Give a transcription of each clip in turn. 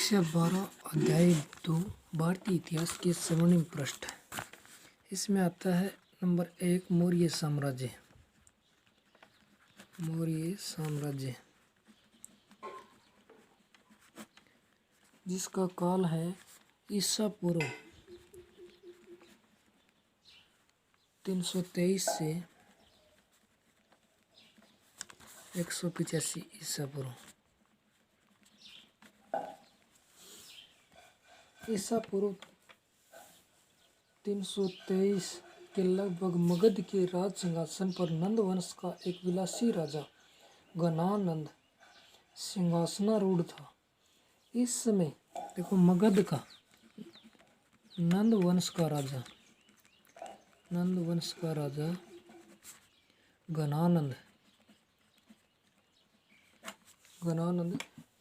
कक्षा 12 अध्याय 2 भारतीय इतिहास के स्वर्णिम पृष्ठ। इसमें आता है नंबर 1 मौर्य साम्राज्य। मौर्य साम्राज्य जिसका काल है ईसा पूर्व 323 से 185 ईसा पूर्व। ईसा पूर्व 323 के लगभग मगध के राज सिंहासन पर नंद वंश का एक विलासी राजा गणानंद सिंहासनारूढ़ था। इस समय देखो मगध का नंद वंश का राजा गणानंद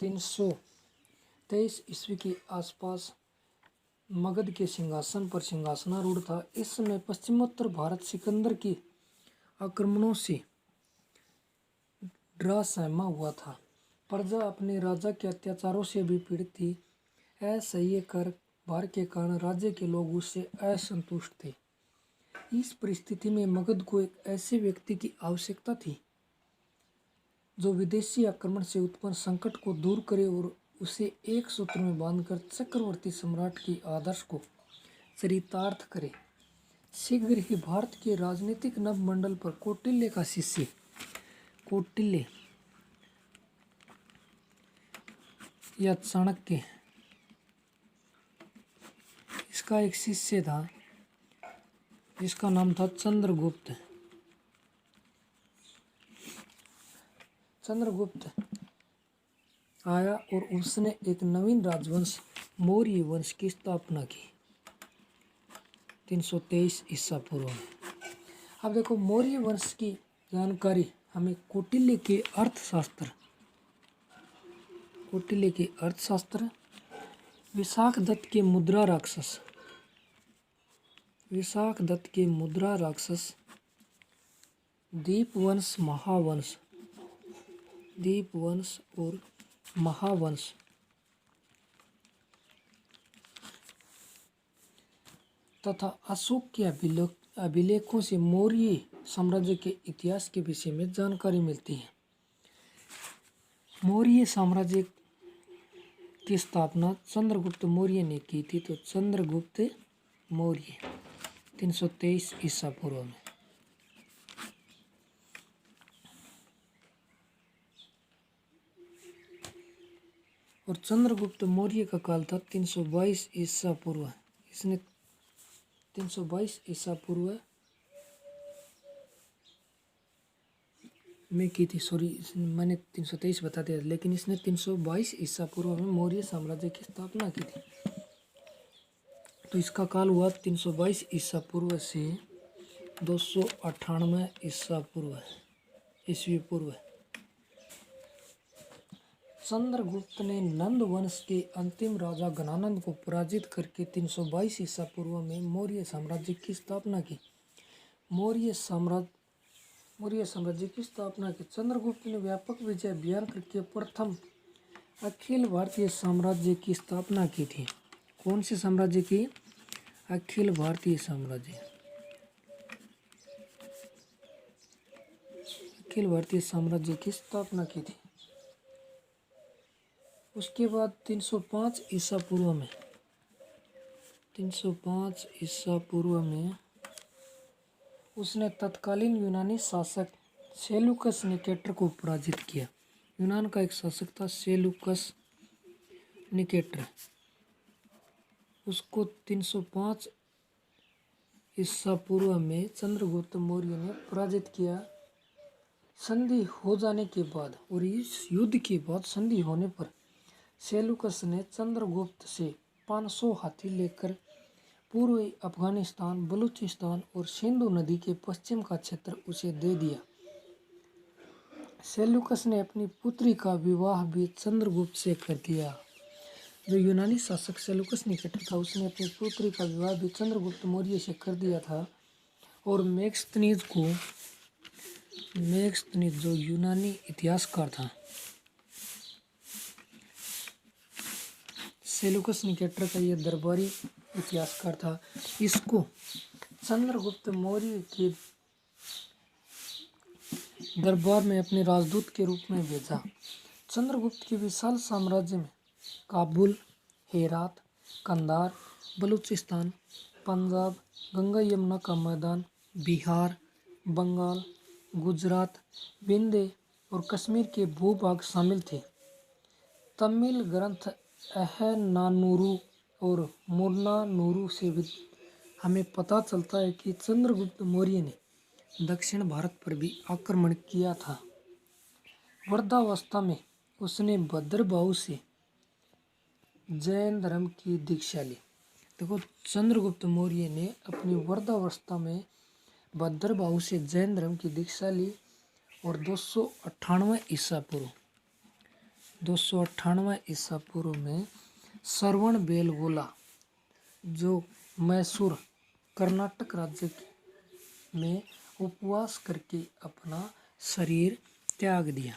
323 ईस्वी के आसपास मगध के सिंहासन पर सिंहासनारूढ़ था। इस समय पश्चिमोत्तर भारत सिकंदर के आक्रमणों से डरा सहमा हुआ था। प्रजा अपने राजा के अत्याचारों से भी पीड़ित थी। असह्य कर भार के कारण राज्य के लोग उससे असंतुष्ट थे। इस परिस्थिति में मगध को एक ऐसे व्यक्ति की आवश्यकता थी जो विदेशी आक्रमण से उत्पन्न संकट को दूर करे और उसे एक सूत्र में बांधकर चक्रवर्ती सम्राट के आदर्श को चरितार्थ करे। शीघ्र ही भारत के राजनीतिक नभमंडल पर कौटिल्य का शिष्य कौटिल्य या चाणक्य इसका एक शिष्य था जिसका नाम था चंद्रगुप्त आया और उसने एक नवीन राजवंश मौर्य वंश की स्थापना की 323 ईसा पूर्व में। अब देखो मौर्य वंश की जानकारी हमें कौटिल्य के अर्थशास्त्र विशाख दत्त के मुद्रा राक्षस दीपवंश और महावंश तथा अशोक के अभिलेखों से मौर्य साम्राज्य के इतिहास के विषय में जानकारी मिलती है। मौर्य साम्राज्य की स्थापना चंद्रगुप्त मौर्य ने की थी। तो चंद्रगुप्त मौर्य 323 ईसा पूर्व में। और चंद्रगुप्त मौर्य का काल था 322 ईसा पूर्व। इसने 322 ईसा पूर्व में की थी। मैंने 323 बता दिया, लेकिन इसने 322 ईसा पूर्व में मौर्य साम्राज्य की स्थापना की थी। तो इसका काल हुआ 322 ईसा पूर्व से 298 ईस्वी पूर्व। चंद्रगुप्त ने नंद वंश के अंतिम राजा गणानंद को पराजित करके 322 ईसा पूर्व में मौर्य साम्राज्य की स्थापना की। मौर्य साम्राज्य की स्थापना की। चंद्रगुप्त ने व्यापक विजय अभियान करके प्रथम अखिल भारतीय साम्राज्य की स्थापना की थी। कौन से साम्राज्य की? अखिल भारतीय साम्राज्य। अखिल भारतीय साम्राज्य की स्थापना की थी। उसके बाद 305 ईसा पूर्व में उसने तत्कालीन यूनानी शासक सेल्यूकस निकेटर को पराजित किया। यूनान का एक शासक था सेल्यूकस निकेटर। उसको 305 ईसा पूर्व में चंद्रगुप्त मौर्य ने पराजित किया। संधि हो जाने के बाद और इस युद्ध के बाद संधि होने पर सेल्यूकस ने चंद्रगुप्त से 500 हाथी लेकर पूर्वी अफगानिस्तान, बलूचिस्तान और सिंधु नदी के पश्चिम का क्षेत्र उसे दे दिया। सेल्यूकस ने अपनी पुत्री का विवाह भी चंद्रगुप्त से कर दिया। जो यूनानी शासक सेल्यूकस निकेटर था उसने अपनी पुत्री का विवाह भी चंद्रगुप्त मौर्य से कर दिया था। और मेगस्थनीज जो यूनानी इतिहासकार था सेल्यूकस निकेटर का ये दरबारी इतिहासकार था। इसको चंद्रगुप्त मौर्य के दरबार में अपने राजदूत के रूप में भेजा। चंद्रगुप्त के विशाल साम्राज्य में काबुल, हेरात, कंधार, बलूचिस्तान, पंजाब, गंगा यमुना का मैदान, बिहार, बंगाल, गुजरात, विंध्य और कश्मीर के भूभाग शामिल थे। तमिल ग्रंथ अहनानुरु और मुर्नानुरु से भी हमें पता चलता है कि चंद्रगुप्त मौर्य ने दक्षिण भारत पर भी आक्रमण किया था। वृद्धावस्था में उसने भद्रबाहु से जैन धर्म की दीक्षा ली। देखो, चंद्रगुप्त मौर्य ने अपनी वृद्धावस्था में भद्रबाहु से जैन धर्म की दीक्षा ली और 298 ईसा पूर्व में श्रवण बेलगोला, जो मैसूर कर्नाटक राज्य में उपवास करके अपना शरीर त्याग दिया।